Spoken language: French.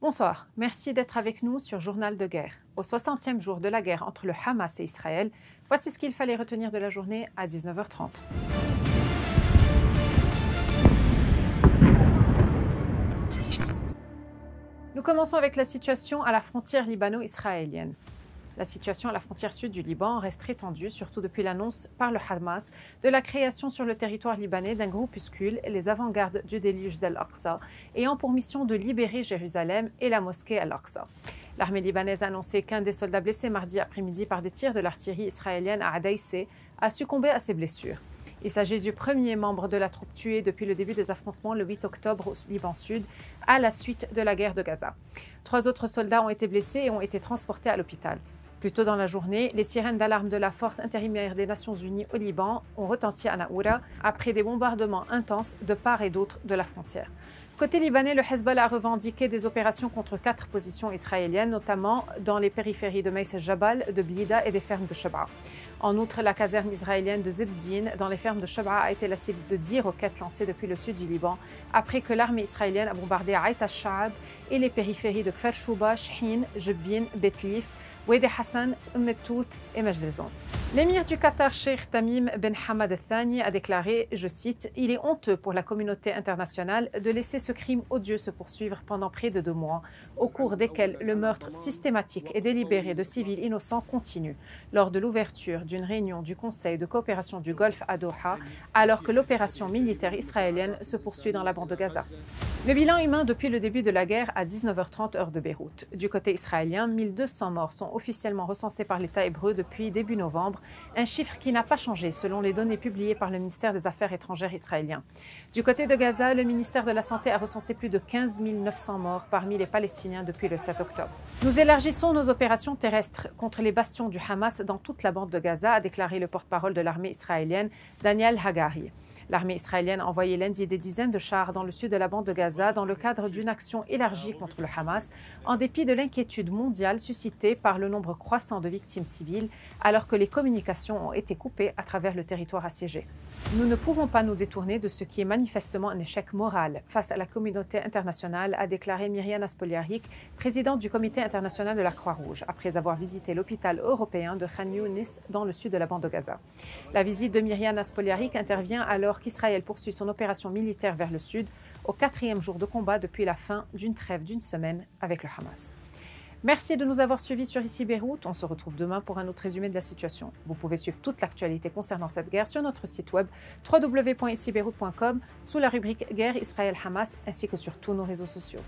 Bonsoir, merci d'être avec nous sur Journal de guerre. Au 60e jour de la guerre entre le Hamas et Israël, voici ce qu'il fallait retenir de la journée à 19h30. Nous commençons avec la situation à la frontière libano-israélienne. La situation à la frontière sud du Liban reste très tendue, surtout depuis l'annonce par le Hamas de la création sur le territoire libanais d'un groupuscule, les avant-gardes du déluge d'Al-Aqsa, ayant pour mission de libérer Jérusalem et la mosquée Al-Aqsa. L'armée libanaise a annoncé qu'un des soldats blessés mardi après-midi par des tirs de l'artillerie israélienne à Adaïsé a succombé à ses blessures. Il s'agit du premier membre de la troupe tué depuis le début des affrontements le 8 octobre au Liban Sud, à la suite de la guerre de Gaza. 3 autres soldats ont été blessés et ont été transportés à l'hôpital. Plus tôt dans la journée, les sirènes d'alarme de la force intérimaire des Nations Unies au Liban ont retenti à Naoura après des bombardements intenses de part et d'autre de la frontière. Côté libanais, le Hezbollah a revendiqué des opérations contre 4 positions israéliennes, notamment dans les périphéries de Maïs el-Jabal, de Blida et des fermes de Shebaa. En outre, la caserne israélienne de Zebdin, dans les fermes de Shebaa, a été la cible de 10 roquettes lancées depuis le sud du Liban, après que l'armée israélienne a bombardé Aït al-Shaab et les périphéries de Kfar Shouba, Shhin, Jebbin, Betlif, Wadi Hassan, Ummettout et Majdezoun. L'émir du Qatar, Sheikh Tamim Ben Hamad Al-Thani, a déclaré, je cite, « Il est honteux pour la communauté internationale de laisser ce crime odieux se poursuivre pendant près de 2 mois, au cours desquels le meurtre systématique et délibéré de civils innocents continue, lors de l'ouverture d'une réunion du Conseil de coopération du Golfe à Doha, alors que l'opération militaire israélienne se poursuit dans la bande de Gaza. » Le bilan humain depuis le début de la guerre à 19h30 heure de Beyrouth. Du côté israélien, 1200 morts sont officiellement recensés par l'État hébreu depuis début novembre, un chiffre qui n'a pas changé selon les données publiées par le ministère des Affaires étrangères israélien. Du côté de Gaza, le ministère de la Santé a recensé plus de 15 900 morts parmi les Palestiniens depuis le 7 octobre. Nous élargissons nos opérations terrestres contre les bastions du Hamas dans toute la bande de Gaza, a déclaré le porte-parole de l'armée israélienne, Daniel Hagari. L'armée israélienne a envoyé lundi des dizaines de chars dans le sud de la bande de Gaza dans le cadre d'une action élargie contre le Hamas, en dépit de l'inquiétude mondiale suscitée par le nombre croissant de victimes civiles, alors que les communications ont été coupées à travers le territoire assiégé. Nous ne pouvons pas nous détourner de ce qui est manifestement un échec moral face à la communauté internationale, a déclaré Myriana Spoliarik, présidente du Comité international de la Croix-Rouge, après avoir visité l'hôpital européen de Khan Younis dans le sud de la bande de Gaza. La visite de Myriana Spoliarik intervient alors qu'Israël poursuit son opération militaire vers le sud, au 4e jour de combat depuis la fin d'une trêve d'1 semaine avec le Hamas. Merci de nous avoir suivis sur Ici Beyrouth. On se retrouve demain pour un autre résumé de la situation. Vous pouvez suivre toute l'actualité concernant cette guerre sur notre site web www.icibeyrouth.com sous la rubrique Guerre Israël-Hamas ainsi que sur tous nos réseaux sociaux.